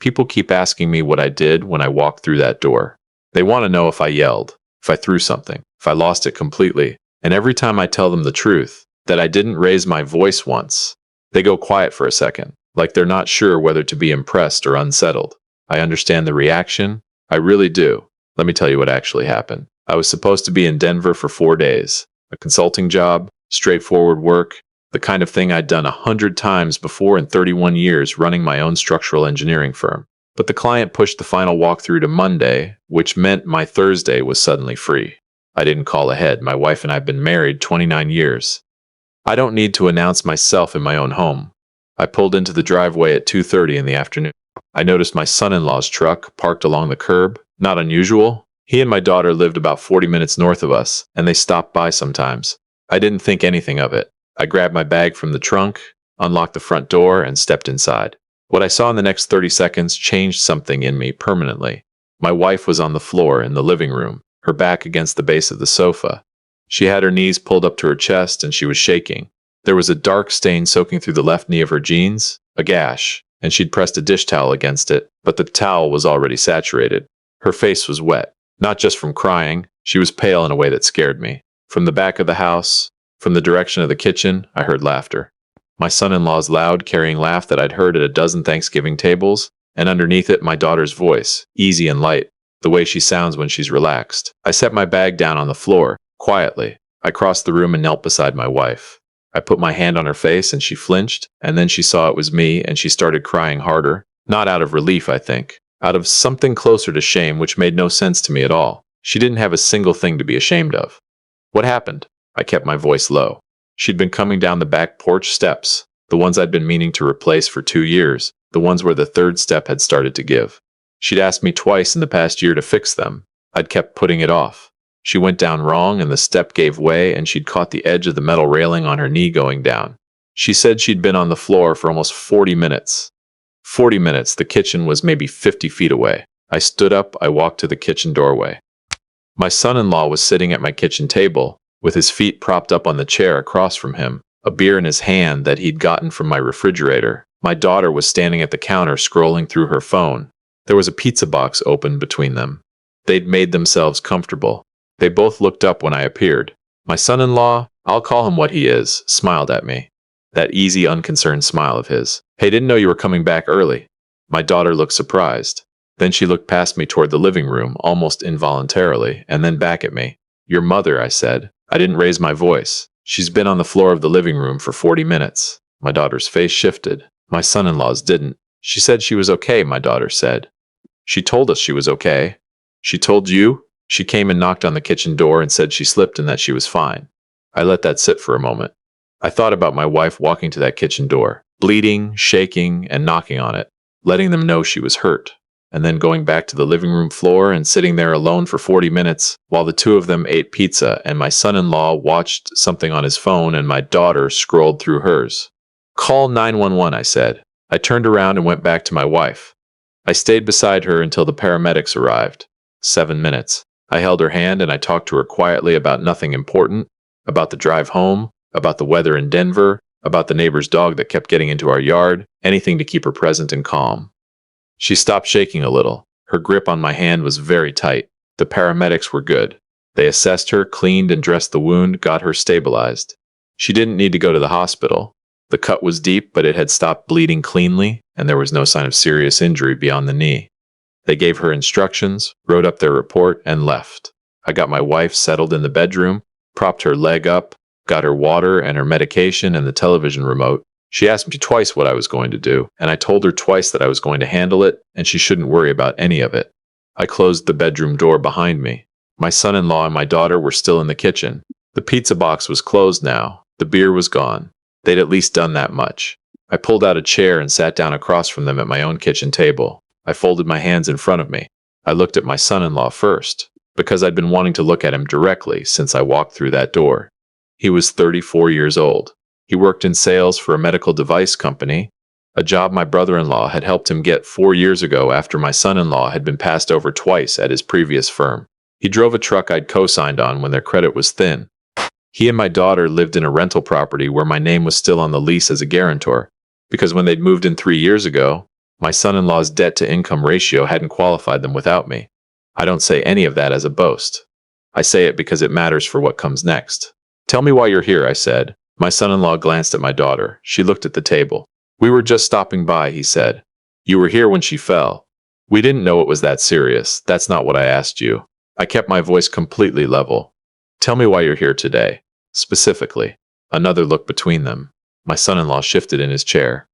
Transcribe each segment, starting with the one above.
People keep asking me what I did when I walked through that door. They want to know if I yelled, if I threw something, if I lost it completely. And every time I tell them the truth, that I didn't raise my voice once, they go quiet for a second, like they're not sure whether to be impressed or unsettled. I understand the reaction. I really do. Let me tell you what actually happened. I was supposed to be in Denver for 4 days. A consulting job, straightforward work, the kind of thing I'd done 100 times before in 31 years running my own structural engineering firm. But the client pushed the final walkthrough to Monday, which meant my Thursday was suddenly free. I didn't call ahead. My wife and I have been married 29 years. I don't need to announce myself in my own home. I pulled into the driveway at 2:30 in the afternoon. I noticed my son-in-law's truck parked along the curb. Not unusual. He and my daughter lived about 40 minutes north of us, and they stopped by sometimes. I didn't think anything of it. I grabbed my bag from the trunk, unlocked the front door, and stepped inside. What I saw in the next 30 seconds changed something in me permanently. My wife was on the floor in the living room, her back against the base of the sofa. She had her knees pulled up to her chest, and she was shaking. There was a dark stain soaking through the left knee of her jeans, a gash, and she'd pressed a dish towel against it, but the towel was already saturated. Her face was wet, not just from crying. She was pale in a way that scared me. From the back of the house, from the direction of the kitchen, I heard laughter. My son-in-law's loud, carrying laugh that I'd heard at a dozen Thanksgiving tables, and underneath it my daughter's voice, easy and light, the way she sounds when she's relaxed. I set my bag down on the floor, quietly. I crossed the room and knelt beside my wife. I put my hand on her face and she flinched, and then she saw it was me and she started crying harder. Not out of relief, I think. Out of something closer to shame, which made no sense to me at all. She didn't have a single thing to be ashamed of. What happened? I kept my voice low. She'd been coming down the back porch steps, the ones I'd been meaning to replace for 2 years, the ones where the third step had started to give. She'd asked me twice in the past year to fix them. I'd kept putting it off. She went down wrong and the step gave way and she'd caught the edge of the metal railing on her knee going down. She said she'd been on the floor for almost 40 minutes. 40 minutes, the kitchen was maybe 50 feet away. I stood up, I walked to the kitchen doorway. My son-in-law was sitting at my kitchen table, with his feet propped up on the chair across from him, a beer in his hand that he'd gotten from my refrigerator. My daughter was standing at the counter scrolling through her phone. There was a pizza box open between them. They'd made themselves comfortable. They both looked up when I appeared. My son-in-law, I'll call him what he is, smiled at me. That easy, unconcerned smile of his. Hey, didn't know you were coming back early. My daughter looked surprised. Then she looked past me toward the living room, almost involuntarily, and then back at me. Your mother, I said. I didn't raise my voice. She's been on the floor of the living room for 40 minutes. My daughter's face shifted. My son-in-law's didn't. She said she was okay, my daughter said. She told us she was okay. She told you? She came and knocked on the kitchen door and said she slipped and that she was fine. I let that sit for a moment. I thought about my wife walking to that kitchen door, bleeding, shaking, and knocking on it, letting them know she was hurt, and then going back to the living room floor and sitting there alone for 40 minutes while the two of them ate pizza and my son-in-law watched something on his phone and my daughter scrolled through hers. Call 911, I said. I turned around and went back to my wife. I stayed beside her until the paramedics arrived. 7 minutes. I held her hand and I talked to her quietly about nothing important, about the drive home, about the weather in Denver, about the neighbor's dog that kept getting into our yard, anything to keep her present and calm. She stopped shaking a little. Her grip on my hand was very tight. The paramedics were good. They assessed her, cleaned and dressed the wound, got her stabilized. She didn't need to go to the hospital. The cut was deep, but it had stopped bleeding cleanly, and there was no sign of serious injury beyond the knee. They gave her instructions, wrote up their report, and left. I got my wife settled in the bedroom, propped her leg up, got her water and her medication and the television remote. She asked me twice what I was going to do, and I told her twice that I was going to handle it, and she shouldn't worry about any of it. I closed the bedroom door behind me. My son-in-law and my daughter were still in the kitchen. The pizza box was closed now. The beer was gone. They'd at least done that much. I pulled out a chair and sat down across from them at my own kitchen table. I folded my hands in front of me. I looked at my son-in-law first, because I'd been wanting to look at him directly since I walked through that door. He was 34 years old. He worked in sales for a medical device company, a job my brother-in-law had helped him get 4 years ago after my son-in-law had been passed over twice at his previous firm. He drove a truck I'd co-signed on when their credit was thin. He and my daughter lived in a rental property where my name was still on the lease as a guarantor, because when they'd moved in 3 years ago, My son-in-law's debt-to-income ratio hadn't qualified them without me. I don't say any of that as a boast. I say it because it matters for what comes next. Tell me why you're here, I said. My son-in-law glanced at my daughter. She looked at the table. We were just stopping by, he said. You were here when she fell. We didn't know it was that serious. That's not what I asked you. I kept my voice completely level. Tell me why you're here today. Specifically. Another look between them. My son-in-law shifted in his chair.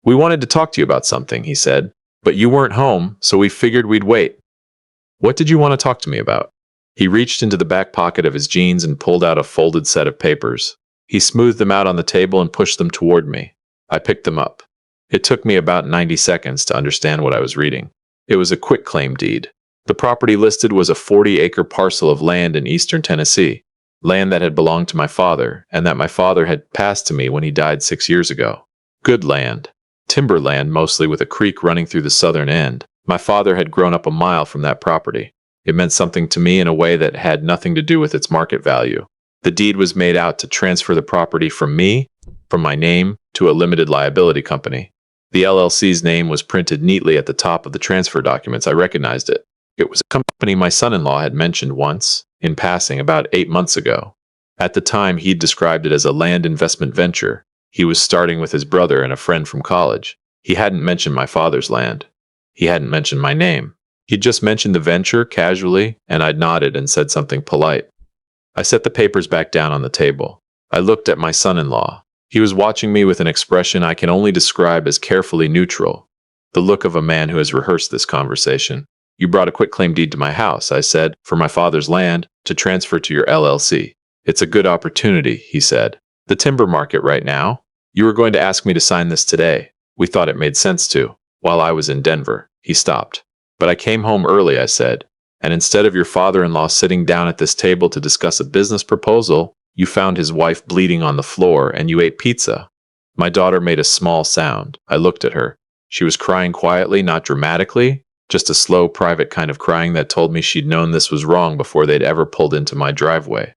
We wanted to talk to you about something, he said. But you weren't home, so we figured we'd wait. What did you want to talk to me about? He reached into the back pocket of his jeans and pulled out a folded set of papers. He smoothed them out on the table and pushed them toward me. I picked them up. It took me about 90 seconds to understand what I was reading. It was a quitclaim deed. The property listed was a 40-acre parcel of land in eastern Tennessee, land that had belonged to my father and that my father had passed to me when he died 6 years ago. Good land. Timberland, mostly, with a creek running through the southern end. My father had grown up a mile from that property. It meant something to me in a way that had nothing to do with its market value. The deed was made out to transfer the property from me, from my name, to a limited liability company. The LLC's name was printed neatly at the top of the transfer documents. I recognized it. It was a company my son-in-law had mentioned once, in passing, about 8 months ago. At the time, he'd described it as a land investment venture. He was starting with his brother and a friend from college. He hadn't mentioned my father's land. He hadn't mentioned my name. He'd just mentioned the venture casually, and I'd nodded and said something polite. I set the papers back down on the table. I looked at my son-in-law. He was watching me with an expression I can only describe as carefully neutral, the look of a man who has rehearsed this conversation. You brought a quitclaim deed to my house, I said, for my father's land, to transfer to your LLC. It's a good opportunity, he said. The timber market right now? You were going to ask me to sign this today. We thought it made sense to. While I was in Denver. He stopped. But I came home early, I said. And instead of your father-in-law sitting down at this table to discuss a business proposal, you found his wife bleeding on the floor and you ate pizza. My daughter made a small sound. I looked at her. She was crying quietly, not dramatically, just a slow, private kind of crying that told me she'd known this was wrong before they'd ever pulled into my driveway.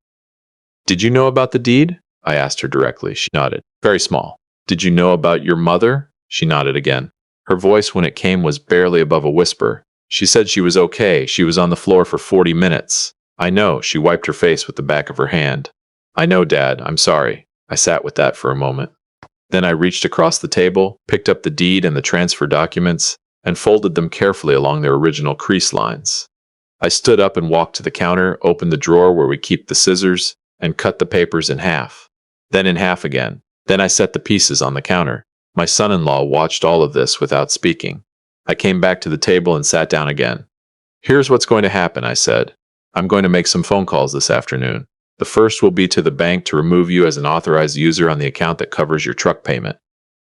Did you know about the deed? I asked her directly. She nodded. Very small. Did you know about your mother? She nodded again. Her voice, when it came, was barely above a whisper. She said she was okay. She was on the floor for 40 minutes. I know. She wiped her face with the back of her hand. I know, Dad. I'm sorry. I sat with that for a moment. Then I reached across the table, picked up the deed and the transfer documents, and folded them carefully along their original crease lines. I stood up and walked to the counter, opened the drawer where we keep the scissors, and cut the papers in half. Then in half again. Then I set the pieces on the counter. My son-in-law watched all of this without speaking. I came back to the table and sat down again. Here's what's going to happen, I said. I'm going to make some phone calls this afternoon. The first will be to the bank to remove you as an authorized user on the account that covers your truck payment.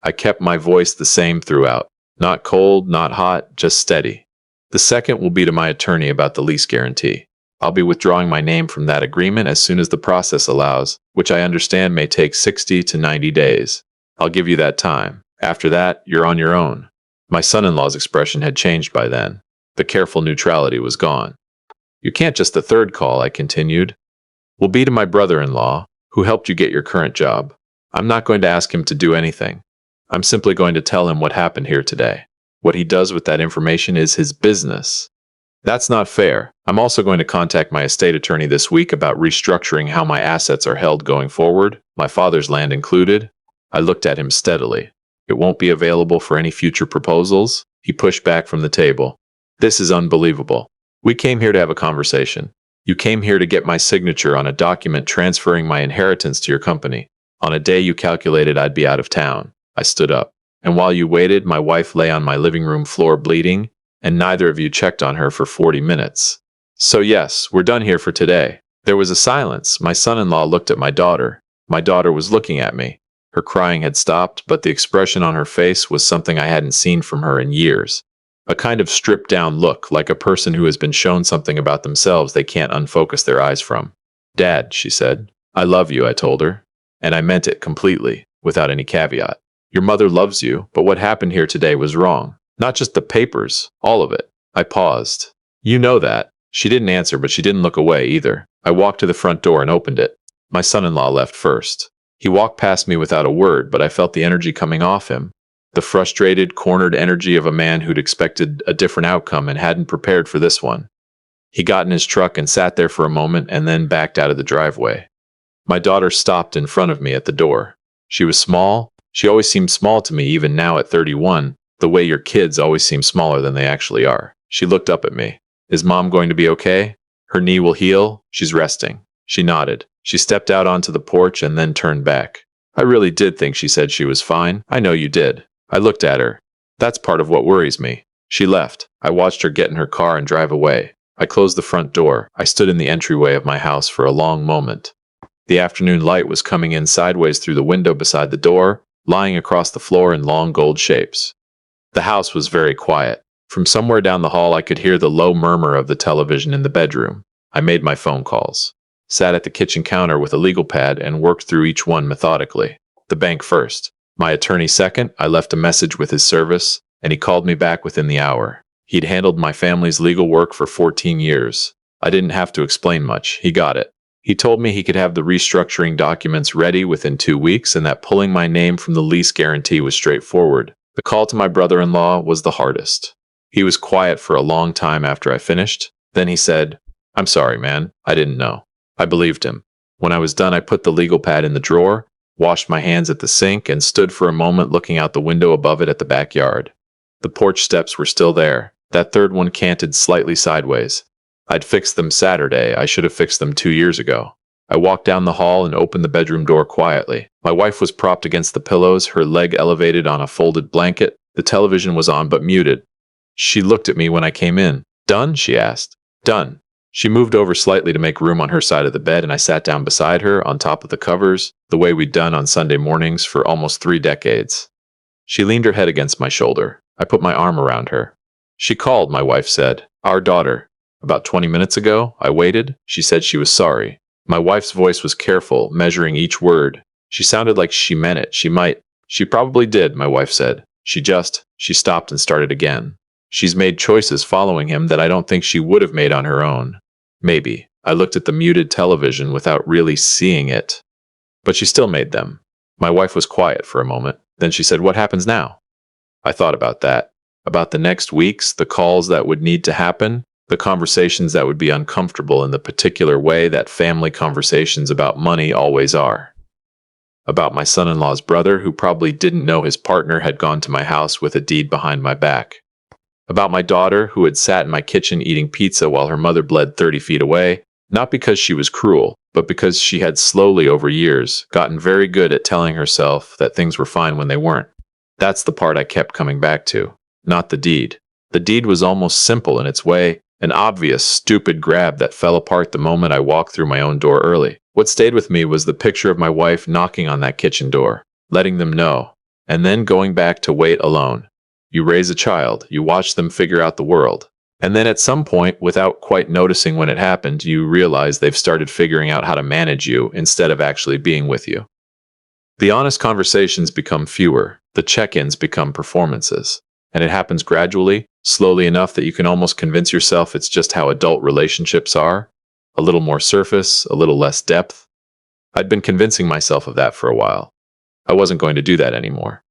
I kept my voice the same throughout. Not cold, not hot, just steady. The second will be to my attorney about the lease guarantee. I'll be withdrawing my name from that agreement as soon as the process allows, which I understand may take 60 to 90 days. I'll give you that time. After that, you're on your own. My son-in-law's expression had changed by then. The careful neutrality was gone. You can't just the third call, I continued. Will be to my brother-in-law, who helped you get your current job. I'm not going to ask him to do anything. I'm simply going to tell him what happened here today. What he does with that information is his business. That's not fair. I'm also going to contact my estate attorney this week about restructuring how my assets are held going forward, my father's land included. I looked at him steadily. It won't be available for any future proposals. He pushed back from the table. This is unbelievable. We came here to have a conversation. You came here to get my signature on a document transferring my inheritance to your company. On a day you calculated I'd be out of town. I stood up. And while you waited, my wife lay on my living room floor bleeding, and neither of you checked on her for 40 minutes. So yes, we're done here for today. There was a silence. My son-in-law looked at my daughter. My daughter was looking at me. Her crying had stopped, but the expression on her face was something I hadn't seen from her in years. A kind of stripped-down look, like a person who has been shown something about themselves they can't unfocus their eyes from. Dad, she said. I love you, I told her. And I meant it completely, without any caveat. Your mother loves you, but what happened here today was wrong. Not just the papers, all of it. I paused. You know that. She didn't answer, but she didn't look away either. I walked to the front door and opened it. My son-in-law left first. He walked past me without a word, but I felt the energy coming off him. The frustrated, cornered energy of a man who'd expected a different outcome and hadn't prepared for this one. He got in his truck and sat there for a moment and then backed out of the driveway. My daughter stopped in front of me at the door. She was small. She always seemed small to me, even now at 31, the way your kids always seem smaller than they actually are. She looked up at me. Is Mom going to be okay? Her knee will heal. She's resting. She nodded. She stepped out onto the porch and then turned back. I really did think she said she was fine. I know you did. I looked at her. That's part of what worries me. She left. I watched her get in her car and drive away. I closed the front door. I stood in the entryway of my house for a long moment. The afternoon light was coming in sideways through the window beside the door, lying across the floor in long gold shapes. The house was very quiet. From somewhere down the hall I could hear the low murmur of the television in the bedroom. I made my phone calls, sat at the kitchen counter with a legal pad and worked through each one methodically. The bank first. My attorney second. I left a message with his service, and he called me back within the hour. He'd handled my family's legal work for 14 years. I didn't have to explain much. He got it. He told me he could have the restructuring documents ready within 2 weeks and that pulling my name from the lease guarantee was straightforward. The call to my brother-in-law was the hardest. He was quiet for a long time after I finished. Then he said, "I'm sorry, man. I didn't know." I believed him. When I was done, I put the legal pad in the drawer, washed my hands at the sink, and stood for a moment looking out the window above it at the backyard. The porch steps were still there. That third one canted slightly sideways. I'd fixed them Saturday. I should have fixed them 2 years ago. I walked down the hall and opened the bedroom door quietly. My wife was propped against the pillows, her leg elevated on a folded blanket. The television was on but muted. She looked at me when I came in. "Done?" she asked. "Done." She moved over slightly to make room on her side of the bed, and I sat down beside her, on top of the covers, the way we'd done on Sunday mornings for almost 3 decades. She leaned her head against my shoulder. I put my arm around her. "She called," my wife said. "Our daughter. About 20 minutes ago." I waited. She said she was sorry. My wife's voice was careful, measuring each word. She sounded like she meant it. She probably did, my wife said. She stopped and started again. "She's made choices following him that I don't think she would have made on her own." Maybe. I looked at the muted television without really seeing it. But she still made them. My wife was quiet for a moment. Then she said, "What happens now?" I thought about that. About the next weeks, the calls that would need to happen, the conversations that would be uncomfortable in the particular way that family conversations about money always are. About my son-in-law's brother, who probably didn't know his partner had gone to my house with a deed behind my back. About my daughter, who had sat in my kitchen eating pizza while her mother bled 30 feet away, not because she was cruel, but because she had slowly over years gotten very good at telling herself that things were fine when they weren't. That's the part I kept coming back to, not the deed. The deed was almost simple in its way, an obvious, stupid grab that fell apart the moment I walked through my own door early. What stayed with me was the picture of my wife knocking on that kitchen door, letting them know, and then going back to wait alone. You raise a child, you watch them figure out the world, and then at some point, without quite noticing when it happened, you realize they've started figuring out how to manage you instead of actually being with you. The honest conversations become fewer, the check-ins become performances, and it happens gradually, slowly enough that you can almost convince yourself it's just how adult relationships are, a little more surface, a little less depth. I'd been convincing myself of that for a while. I wasn't going to do that anymore.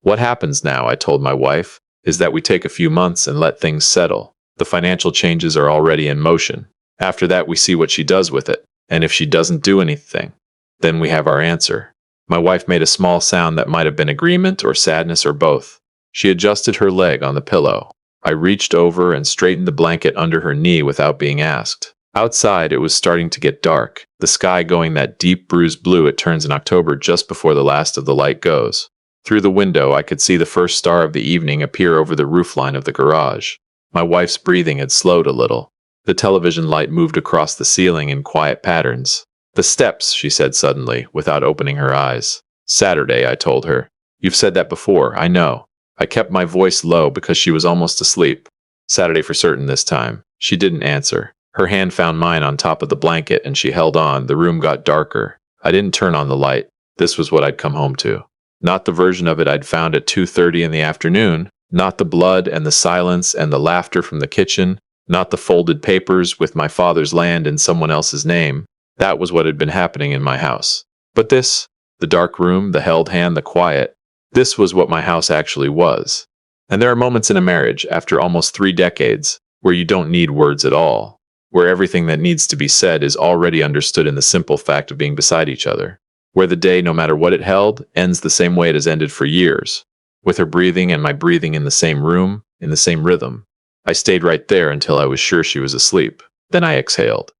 What happens now, I told my wife, is that we take a few months and let things settle. The financial changes are already in motion. After that, we see what she does with it. And if she doesn't do anything, then we have our answer. My wife made a small sound that might have been agreement or sadness or both. She adjusted her leg on the pillow. I reached over and straightened the blanket under her knee without being asked. Outside, it was starting to get dark, the sky going that deep bruised blue it turns in October just before the last of the light goes. Through the window, I could see the first star of the evening appear over the roofline of the garage. My wife's breathing had slowed a little. The television light moved across the ceiling in quiet patterns. "The steps," she said suddenly, without opening her eyes. "Saturday," I told her. "You've said that before, I know." I kept my voice low because she was almost asleep. "Saturday for certain this time." She didn't answer. Her hand found mine on top of the blanket and she held on. The room got darker. I didn't turn on the light. This was what I'd come home to. Not the version of it I'd found at 2:30 in the afternoon. Not the blood and the silence and the laughter from the kitchen. Not the folded papers with my father's land in someone else's name. That was what had been happening in my house. But this, the dark room, the held hand, the quiet, This was what my house actually was. And there are moments in a marriage, after almost 3 decades, where you don't need words at all, where everything that needs to be said is already understood in the simple fact of being beside each other, where the day, no matter what it held, ends the same way it has ended for years, with her breathing and my breathing in the same room, in the same rhythm. I stayed right there until I was sure she was asleep. Then I exhaled.